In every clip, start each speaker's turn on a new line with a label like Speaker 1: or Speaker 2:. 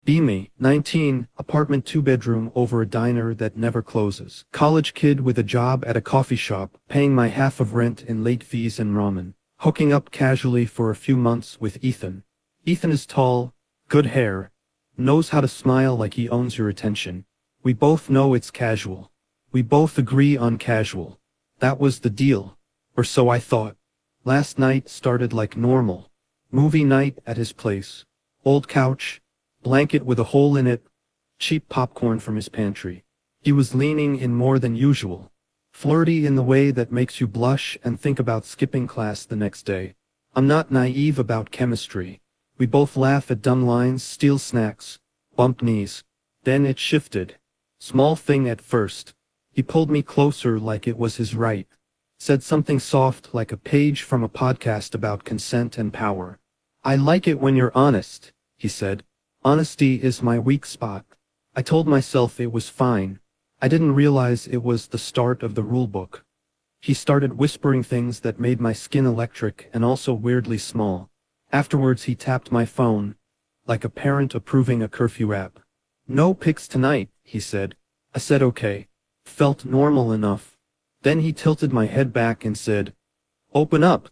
Speaker 1: Beamy, 19, apartment 2-bedroom over a diner that never closes. College kid with a job at a coffee shop, paying my half of rent in late fees and ramen. Hooking up casually for a few months with Ethan. Ethan is tall, good hair, knows how to smile like he owns your attention. We both know it's casual. We both agree on casual. That was the deal. Or so I thought. Last night started like normal. Movie night at his place. Old couch, blanket with a hole in it, cheap popcorn from his pantry. He was leaning in more than usual. Flirty in the way that makes you blush and think about skipping class the next day. I'm not naive about chemistry. We both laugh at dumb lines, steal snacks, bump knees. Then it shifted. Small thing at first. He pulled me closer like it was his right. Said something soft like a page from a podcast about consent and power. I like it when you're honest, he said. Honesty is my weak spot. I told myself it was fine. I didn't realize it was the start of the rulebook. He started whispering things that made my skin electric and also weirdly small. Afterwards he tapped my phone, like a parent approving a curfew app. No pics tonight, he said. I said okay. Felt normal enough. Then he tilted my head back and said, "Open up."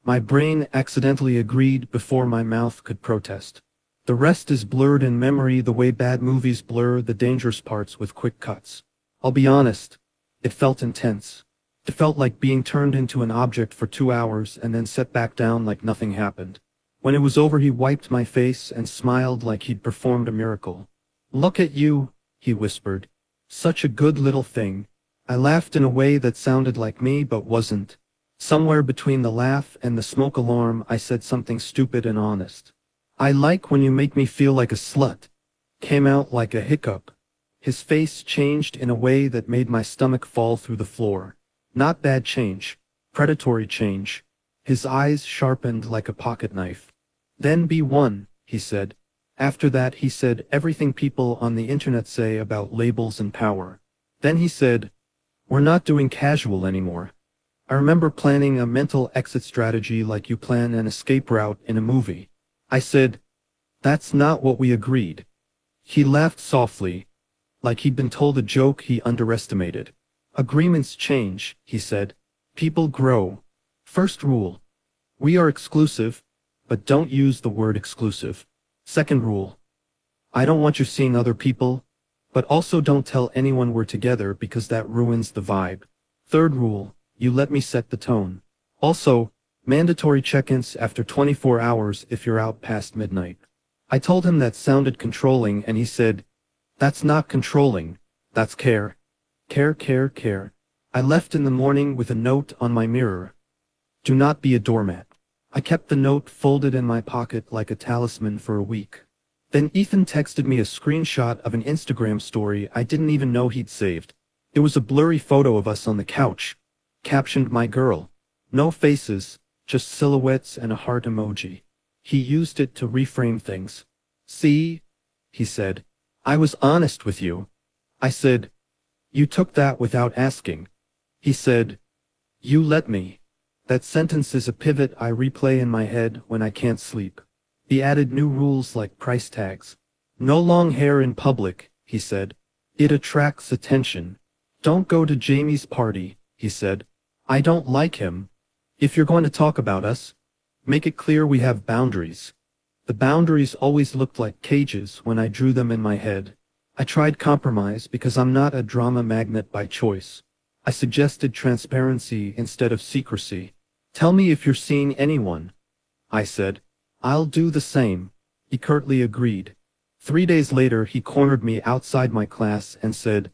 Speaker 1: My brain accidentally agreed before my mouth could protest. The rest is blurred in memory the way bad movies blur the dangerous parts with quick cuts. I'll be honest, it felt intense. It felt like being turned into an object for 2 hours and then set back down like nothing happened. When it was over he wiped my face and smiled like he'd performed a miracle. "Look at you," he whispered. "Such a good little thing." I laughed in a way that sounded like me but wasn't. Somewhere between the laugh and the smoke alarm I said something stupid and honest. "I like when you make me feel like a slut." Came out like a hiccup. His face changed in a way that made my stomach fall through the floor. Not bad change. Predatory change. His eyes sharpened like a pocket knife. "Then be one," he said. After that he said everything people on the internet say about labels and power. Then he said, "We're not doing casual anymore." I remember planning a mental exit strategy like you plan an escape route in a movie. I said, "That's not what we agreed." He laughed softly, like he'd been told a joke he underestimated. "Agreements change," he said. "People grow. First rule. We are exclusive, but don't use the word exclusive. Second rule. I don't want you seeing other people, but also don't tell anyone we're together because that ruins the vibe. Third rule. You let me set the tone. Also, mandatory check-ins after 24 hours if you're out past midnight." I told him that sounded controlling and he said, "That's not controlling, that's care. Care, care, care." I left in the morning with a note on my mirror. "Do not be a doormat." I kept the note folded in my pocket like a talisman for a week. Then Ethan texted me a screenshot of an Instagram story I didn't even know he'd saved. It was a blurry photo of us on the couch. Captioned "My girl." No faces, just silhouettes and a heart emoji. He used it to reframe things. "See?" he said. "I was honest with you." I said, "You took that without asking." He said, "You let me." That sentence is a pivot I replay in my head when I can't sleep. He added new rules like price tags. "No long hair in public," he said. "It attracts attention." "Don't go to Jamie's party," he said. "I don't like him." "If you're going to talk about us, make it clear we have boundaries." The boundaries always looked like cages when I drew them in my head. I tried compromise because I'm not a drama magnet by choice. I suggested transparency instead of secrecy. "Tell me if you're seeing anyone," I said. "I'll do the same." He curtly agreed. 3 days later he cornered me outside my class and said,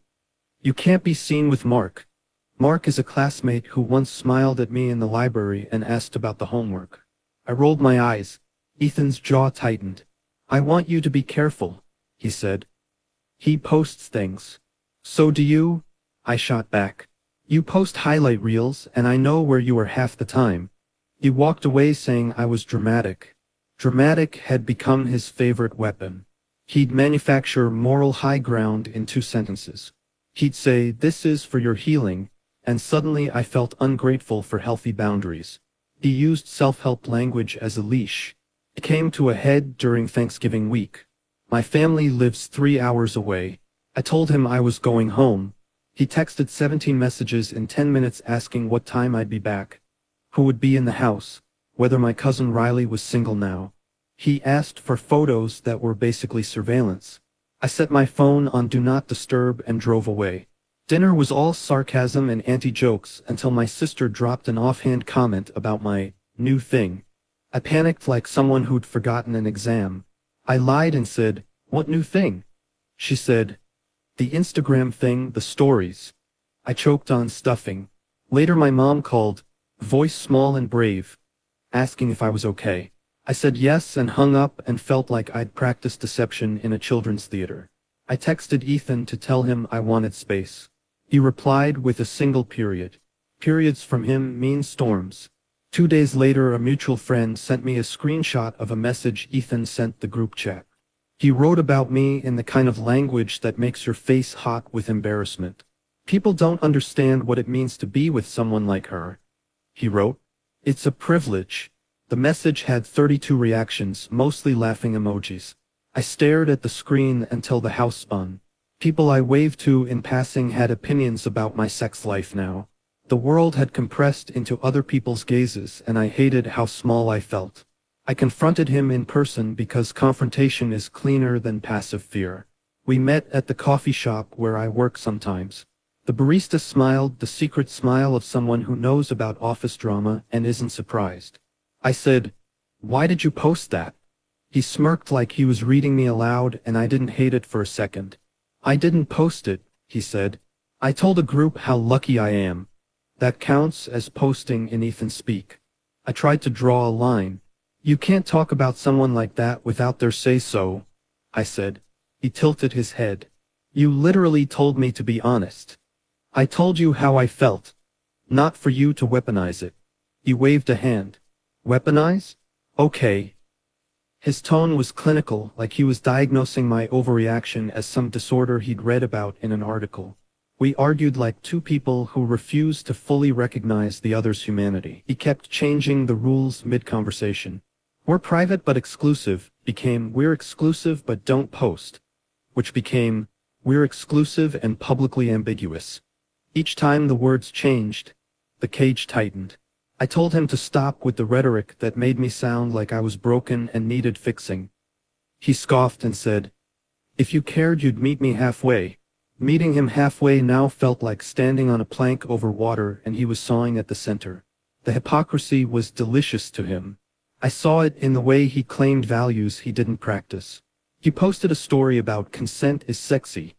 Speaker 1: "You can't be seen with Mark." Mark is a classmate who once smiled at me in the library and asked about the homework. I rolled my eyes. Ethan's jaw tightened. "I want you to be careful," he said. "He posts things." "So do you?" I shot back. "You post highlight reels and I know where you are half the time." He walked away saying I was dramatic. Dramatic had become his favorite weapon. He'd manufacture moral high ground in 2 sentences. He'd say, "This is for your healing," and suddenly I felt ungrateful for healthy boundaries. He used self-help language as a leash. It came to a head during Thanksgiving week. My family lives 3 hours away. I told him I was going home. He texted 17 messages in 10 minutes asking what time I'd be back, who would be in the house, whether my cousin Riley was single now. He asked for photos that were basically surveillance. I set my phone on Do Not Disturb and drove away. Dinner was all sarcasm and anti-jokes until my sister dropped an offhand comment about my new thing. I panicked like someone who'd forgotten an exam. I lied and said, "What new thing?" She said, "The Instagram thing, the stories." I choked on stuffing. Later my mom called, voice small and brave, asking if I was okay. I said yes and hung up and felt like I'd practiced deception in a children's theater. I texted Ethan to tell him I wanted space. He replied with a single period. Periods from him mean storms. 2 days later, a mutual friend sent me a screenshot of a message Ethan sent the group chat. He wrote about me in the kind of language that makes your face hot with embarrassment. "People don't understand what it means to be with someone like her," he wrote. "It's a privilege." The message had 32 reactions, mostly laughing emojis. I stared at the screen until the house spun. People I waved to in passing had opinions about my sex life now. The world had compressed into other people's gazes, and I hated how small I felt. I confronted him in person because confrontation is cleaner than passive fear. We met at the coffee shop where I work sometimes. The barista smiled, the secret smile of someone who knows about office drama and isn't surprised. I said, "Why did you post that?" He smirked like he was reading me aloud, and I didn't hate it for a second. "I didn't post it," he said. "I told a group how lucky I am. That counts as posting in Ethan speak." I tried to draw a line. "You can't talk about someone like that without their say-so," I said. He tilted his head. "You literally told me to be honest. I told you how I felt. Not for you to weaponize it." He waved a hand. "Weaponize? Okay." His tone was clinical, like he was diagnosing my overreaction as some disorder he'd read about in an article. We argued like two people who refused to fully recognize the other's humanity. He kept changing the rules mid-conversation. "We're private but exclusive" became "We're exclusive but don't post," which became "We're exclusive and publicly ambiguous." Each time the words changed, the cage tightened. I told him to stop with the rhetoric that made me sound like I was broken and needed fixing. He scoffed and said, "If you cared, you'd meet me halfway." Meeting him halfway now felt like standing on a plank over water, and he was sawing at the center. The hypocrisy was delicious to him. I saw it in the way he claimed values he didn't practice. He posted a story about consent is sexy,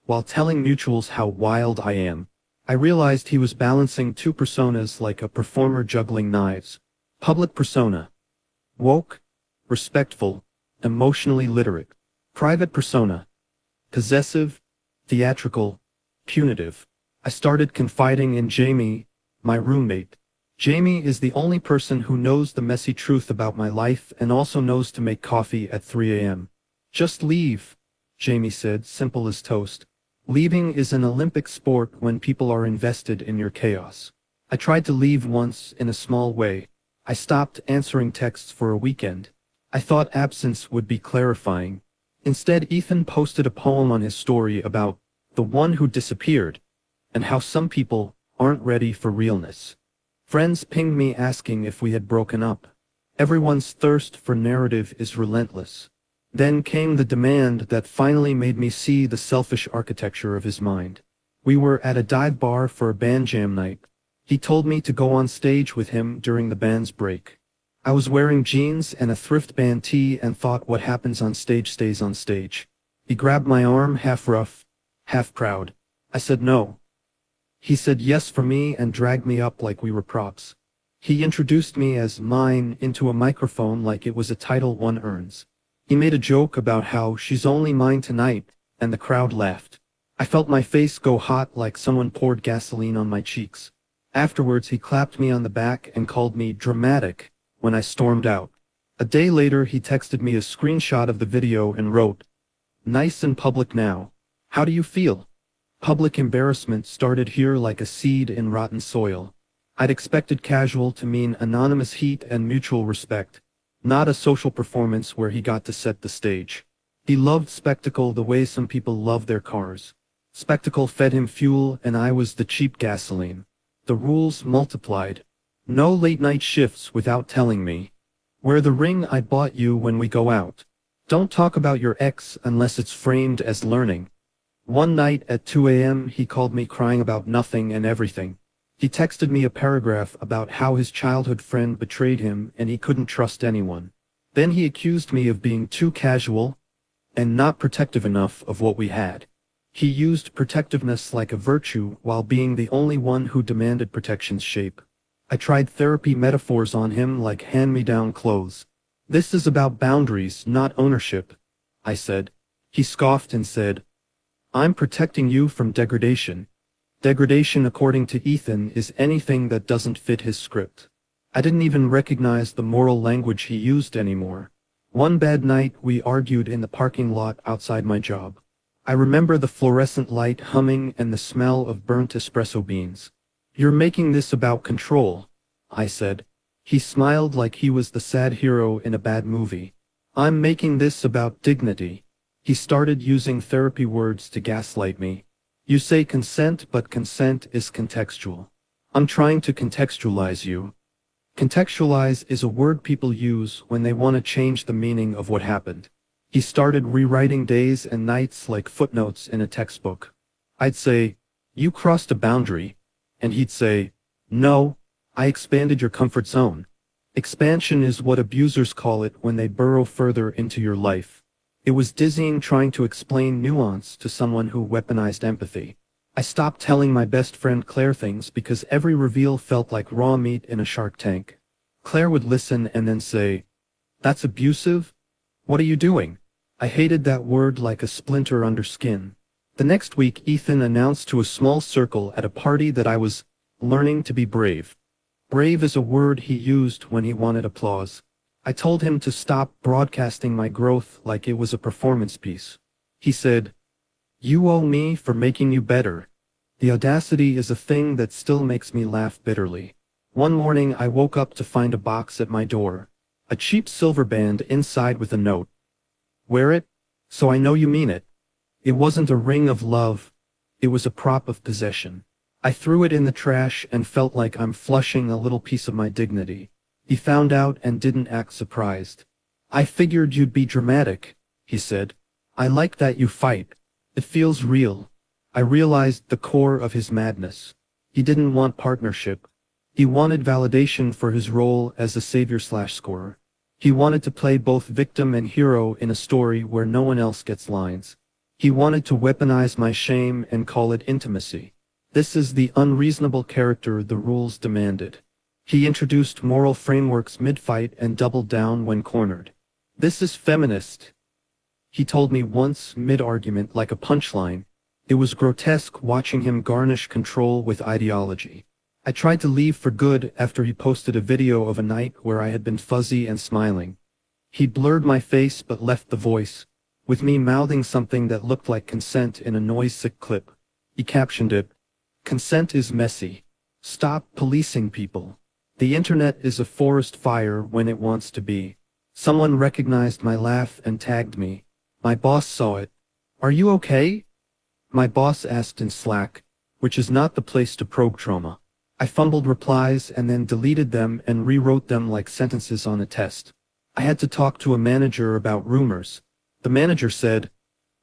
Speaker 1: while telling mutuals how wild I am. I realized he was balancing two personas like a performer juggling knives. Public persona. Woke, respectful, emotionally literate. Private persona. Possessive, theatrical, punitive. I started confiding in Jamie, my roommate. Jamie is the only person who knows the messy truth about my life and also knows to make coffee at 3 a.m. "Just leave," Jamie said, simple as toast. Leaving is an Olympic sport when people are invested in your chaos. I tried to leave once in a small way. I stopped answering texts for a weekend. I thought absence would be clarifying. Instead, Ethan posted a poem on his story about the one who disappeared and how some people aren't ready for realness. Friends pinged me asking if we had broken up. Everyone's thirst for narrative is relentless. Then came the demand that finally made me see the selfish architecture of his mind. We were at a dive bar for a band jam night. He told me to go on stage with him during the band's break. I was wearing jeans and a thrift band tee and thought what happens on stage stays on stage. He grabbed my arm, half rough, half proud. I said no. He said yes for me and dragged me up like we were props. He introduced me as mine into a microphone like it was a title one earns. He made a joke about how she's only mine tonight, and the crowd laughed. I felt my face go hot like someone poured gasoline on my cheeks. Afterwards, he clapped me on the back and called me dramatic when I stormed out. A day later, he texted me a screenshot of the video and wrote, "Nice and public now. How do you feel?" Public embarrassment started here like a seed in rotten soil. I'd expected casual to mean anonymous heat and mutual respect, not a social performance where he got to set the stage. He loved spectacle the way some people love their cars. Spectacle fed him fuel and I was the cheap gasoline. The rules multiplied. No late-night shifts without telling me. Wear the ring I bought you when we go out. Don't talk about your ex unless it's framed as learning. One night at 2 a.m. he called me crying about nothing and everything. He texted me a paragraph about how his childhood friend betrayed him and he couldn't trust anyone. Then he accused me of being too casual and not protective enough of what we had. He used protectiveness like a virtue while being the only one who demanded protection's shape. I tried therapy metaphors on him like hand-me-down clothes. This is about boundaries, not ownership, I said. He scoffed and said, I'm protecting you from degradation. Degradation, according to Ethan, is anything that doesn't fit his script. I didn't even recognize the moral language he used anymore. One bad night, we argued in the parking lot outside my job. I remember the fluorescent light humming and the smell of burnt espresso beans. You're making this about control, I said. He smiled like he was the sad hero in a bad movie. I'm making this about dignity. He started using therapy words to gaslight me. You say consent, but consent is contextual. I'm trying to contextualize you. Contextualize is a word people use when they want to change the meaning of what happened. He started rewriting days and nights like footnotes in a textbook. I'd say, you crossed a boundary. And he'd say, no, I expanded your comfort zone. Expansion is what abusers call it when they burrow further into your life. It was dizzying trying to explain nuance to someone who weaponized empathy. I stopped telling my best friend Claire things because every reveal felt like raw meat in a shark tank. Claire would listen and then say, that's abusive? What are you doing? I hated that word like a splinter under skin. The next week, Ethan announced to a small circle at a party that I was learning to be brave. Brave is a word he used when he wanted applause. I told him to stop broadcasting my growth like it was a performance piece. He said, you owe me for making you better. The audacity is a thing that still makes me laugh bitterly. One morning I woke up to find a box at my door. A cheap silver band inside with a note. Wear it, so I know you mean it. It wasn't a ring of love. It was a prop of possession. I threw it in the trash and felt like I'm flushing a little piece of my dignity. He found out and didn't act surprised. I figured you'd be dramatic, he said. I like that you fight. It feels real. I realized the core of his madness. He didn't want partnership. He wanted validation for his role as a savior/scorer. He wanted to play both victim and hero in a story where no one else gets lines. He wanted to weaponize my shame and call it intimacy. This is the unreasonable character the rules demanded. He introduced moral frameworks mid-fight and doubled down when cornered. This is feminist, he told me once mid-argument like a punchline. It was grotesque watching him garnish control with ideology. I tried to leave for good after he posted a video of a night where I had been fuzzy and smiling. He blurred my face but left the voice, with me mouthing something that looked like consent in a noise-sick clip. He captioned it, "Consent is messy. Stop policing people. The internet is a forest fire when it wants to be." Someone recognized my laugh and tagged me. My boss saw it. "Are you okay?" My boss asked in Slack, which is not the place to probe trauma. I fumbled replies and then deleted them and rewrote them like sentences on a test. I had to talk to a manager about rumors. The manager said,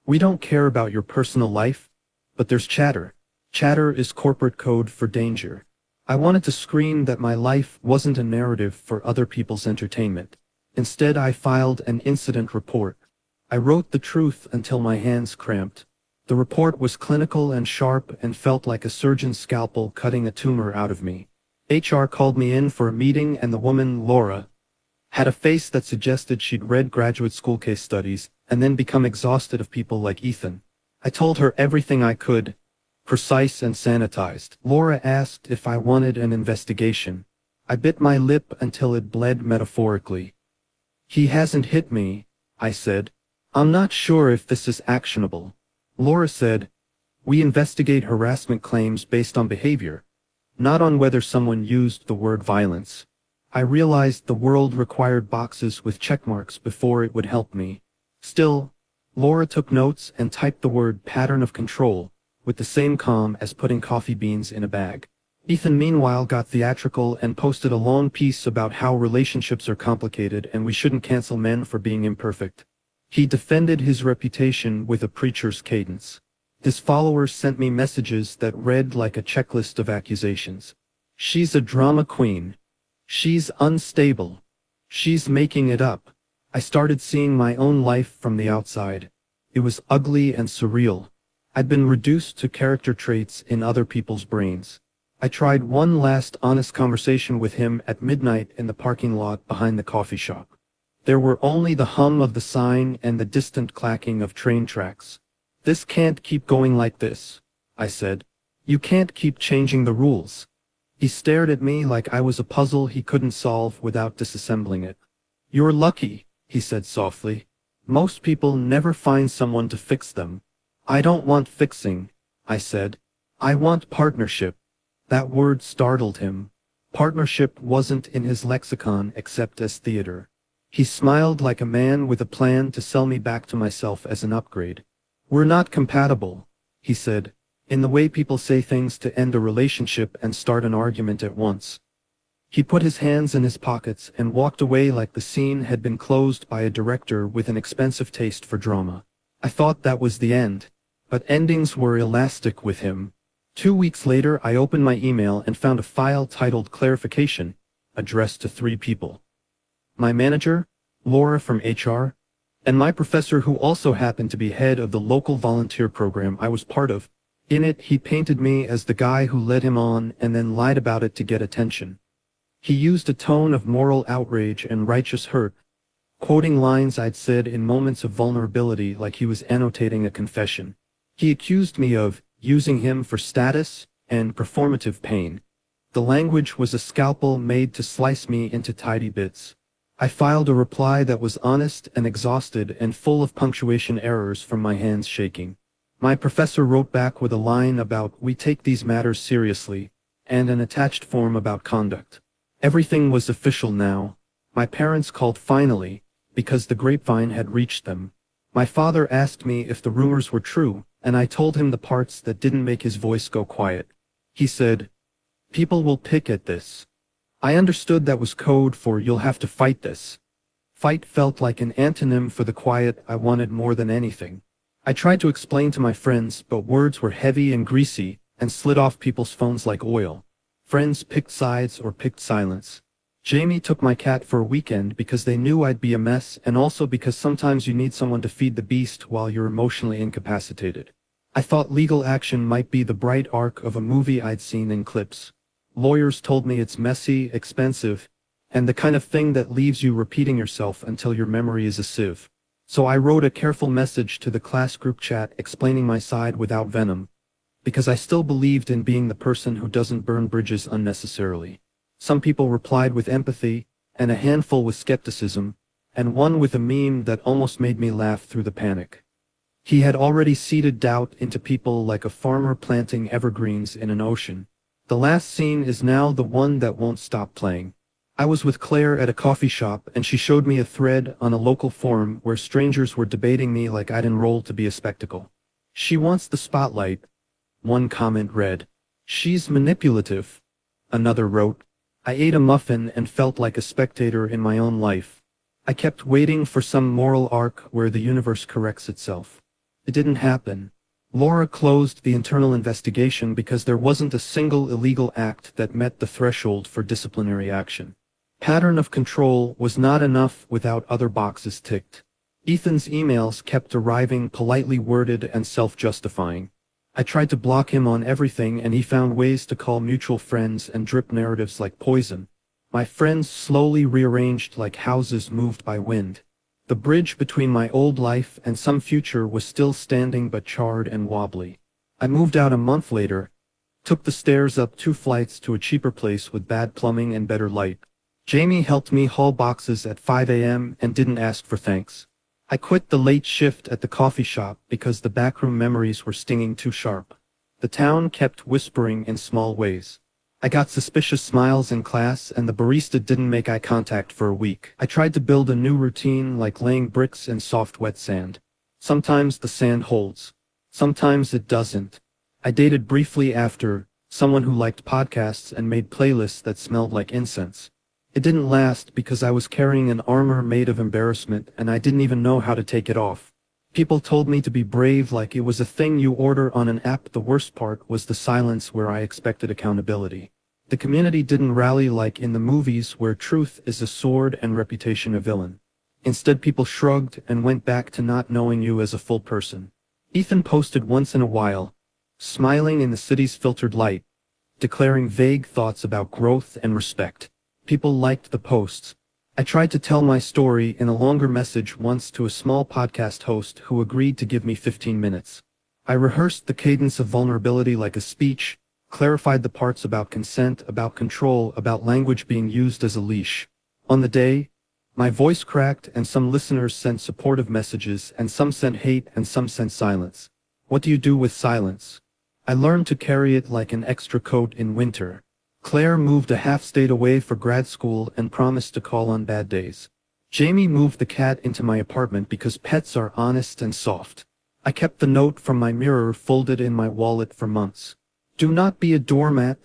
Speaker 1: "We don't care about your personal life, but there's chatter. Chatter is corporate code for danger." I wanted to scream that my life wasn't a narrative for other people's entertainment. Instead, I filed an incident report. I wrote the truth until my hands cramped. The report was clinical and sharp and felt like a surgeon's scalpel cutting a tumor out of me. HR called me in for a meeting and the woman, Laura, had a face that suggested she'd read graduate school case studies and then become exhausted of people like Ethan. I told her everything I could, precise and sanitized. Laura asked if I wanted an investigation. I bit my lip until it bled metaphorically. "He hasn't hit me," I said. "I'm not sure if this is actionable." Laura said, "We investigate harassment claims based on behavior, not on whether someone used the word violence." I realized the world required boxes with checkmarks before it would help me. Still, Laura took notes and typed the word pattern of control, with the same calm as putting coffee beans in a bag. Ethan meanwhile got theatrical and posted a long piece about how relationships are complicated and we shouldn't cancel men for being imperfect. He defended his reputation with a preacher's cadence. His followers sent me messages that read like a checklist of accusations. She's a drama queen. She's unstable. She's making it up. I started seeing my own life from the outside. It was ugly and surreal. I'd been reduced to character traits in other people's brains. I tried one last honest conversation with him at midnight in the parking lot behind the coffee shop. There were only the hum of the sign and the distant clacking of train tracks. "This can't keep going like this," I said. "You can't keep changing the rules." He stared at me like I was a puzzle he couldn't solve without disassembling it. "You're lucky," he said softly. "Most people never find someone to fix them." "I don't want fixing," I said. "I want partnership." That word startled him. Partnership wasn't in his lexicon except as theater. He smiled like a man with a plan to sell me back to myself as an upgrade. "We're not compatible," he said, in the way people say things to end a relationship and start an argument at once. He put his hands in his pockets and walked away like the scene had been closed by a director with an expensive taste for drama. I thought that was the end, but endings were elastic with him. 2 weeks later, I opened my email and found a file titled Clarification, addressed to 3 people. My manager, Laura from HR, and my professor who also happened to be head of the local volunteer program I was part of. In it, he painted me as the guy who led him on and then lied about it to get attention. He used a tone of moral outrage and righteous hurt, quoting lines I'd said in moments of vulnerability like he was annotating a confession. He accused me of using him for status and performative pain. The language was a scalpel made to slice me into tidy bits. I filed a reply that was honest and exhausted and full of punctuation errors from my hands shaking. My professor wrote back with a line about "we take these matters seriously," and an attached form about conduct. Everything was official now. My parents called finally, because the grapevine had reached them. My father asked me if the rumors were true, and I told him the parts that didn't make his voice go quiet. He said, "People will pick at this." I understood that was code for "you'll have to fight this." Fight felt like an antonym for the quiet I wanted more than anything. I tried to explain to my friends, but words were heavy and greasy, and slid off people's phones like oil. Friends picked sides or picked silence. Jamie took my cat for a weekend because they knew I'd be a mess, and also because sometimes you need someone to feed the beast while you're emotionally incapacitated. I thought legal action might be the bright arc of a movie I'd seen in clips. Lawyers told me it's messy, expensive, and the kind of thing that leaves you repeating yourself until your memory is a sieve. So I wrote a careful message to the class group chat explaining my side without venom, because I still believed in being the person who doesn't burn bridges unnecessarily. Some people replied with empathy, and a handful with skepticism, and one with a meme that almost made me laugh through the panic. He had already seeded doubt into people like a farmer planting evergreens in an ocean. The last scene is now the one that won't stop playing. I was with Claire at a coffee shop and she showed me a thread on a local forum where strangers were debating me like I'd enrolled to be a spectacle. "She wants the spotlight," one comment read. "She's manipulative," another wrote. I ate a muffin and felt like a spectator in my own life. I kept waiting for some moral arc where the universe corrects itself. It didn't happen. Laura closed the internal investigation because there wasn't a single illegal act that met the threshold for disciplinary action. Pattern of control was not enough without other boxes ticked. Ethan's emails kept arriving politely worded and self-justifying. I tried to block him on everything and he found ways to call mutual friends and drip narratives like poison. My friends slowly rearranged like houses moved by wind. The bridge between my old life and some future was still standing but charred and wobbly. I moved out a month later, took the stairs up 2 flights to a cheaper place with bad plumbing and better light. Jamie helped me haul boxes at 5 a.m. and didn't ask for thanks. I quit the late shift at the coffee shop because the backroom memories were stinging too sharp. The town kept whispering in small ways. I got suspicious smiles in class and the barista didn't make eye contact for a week. I tried to build a new routine like laying bricks in soft wet sand. Sometimes the sand holds. Sometimes it doesn't. I dated briefly after, someone who liked podcasts and made playlists that smelled like incense. It didn't last because I was carrying an armor made of embarrassment and I didn't even know how to take it off. People told me to be brave like it was a thing you order on an app. The worst part was the silence where I expected accountability. The community didn't rally like in the movies where truth is a sword and reputation a villain. Instead, people shrugged and went back to not knowing you as a full person. Ethan posted once in a while, smiling in the city's filtered light, declaring vague thoughts about growth and respect. People liked the posts. I tried to tell my story in a longer message once to a small podcast host who agreed to give me 15 minutes. I rehearsed the cadence of vulnerability like a speech, clarified the parts about consent, about control, about language being used as a leash. On the day, my voice cracked and some listeners sent supportive messages and some sent hate and some sent silence. What do you do with silence? I learned to carry it like an extra coat in winter. Claire moved a half state away for grad school and promised to call on bad days. Jamie moved the cat into my apartment because pets are honest and soft. I kept the note from my mirror folded in my wallet for months. Do not be a doormat,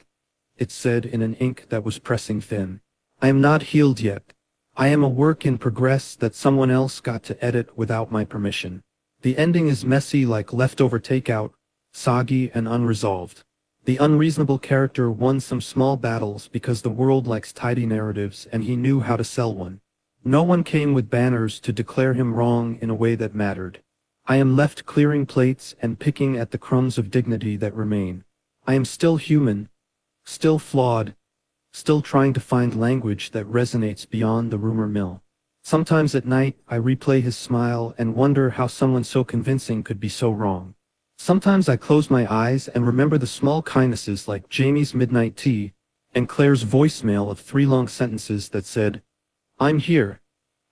Speaker 1: it said in an ink that was pressing thin. I am not healed yet. I am a work in progress that someone else got to edit without my permission. The ending is messy like leftover takeout, soggy and unresolved. The unreasonable character won some small battles because the world likes tidy narratives and he knew how to sell one. No one came with banners to declare him wrong in a way that mattered. I am left clearing plates and picking at the crumbs of dignity that remain. I am still human, still flawed, still trying to find language that resonates beyond the rumor mill. Sometimes at night, I replay his smile and wonder how someone so convincing could be so wrong. Sometimes I close my eyes and remember the small kindnesses like Jamie's midnight tea and Claire's voicemail of 3 long sentences that said, I'm here.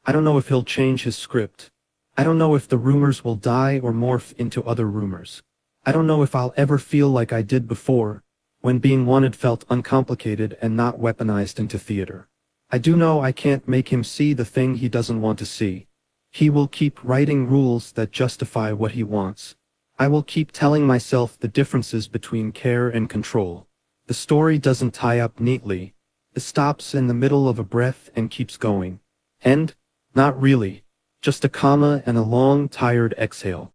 Speaker 1: I don't know if he'll change his script. I don't know if the rumors will die or morph into other rumors. I don't know if I'll ever feel like I did before, when being wanted felt uncomplicated and not weaponized into theater. I do know I can't make him see the thing he doesn't want to see. He will keep writing rules that justify what he wants. I will keep telling myself the differences between care and control. The story doesn't tie up neatly. It stops in the middle of a breath and keeps going. End? Not really. Just a comma and a long, tired exhale.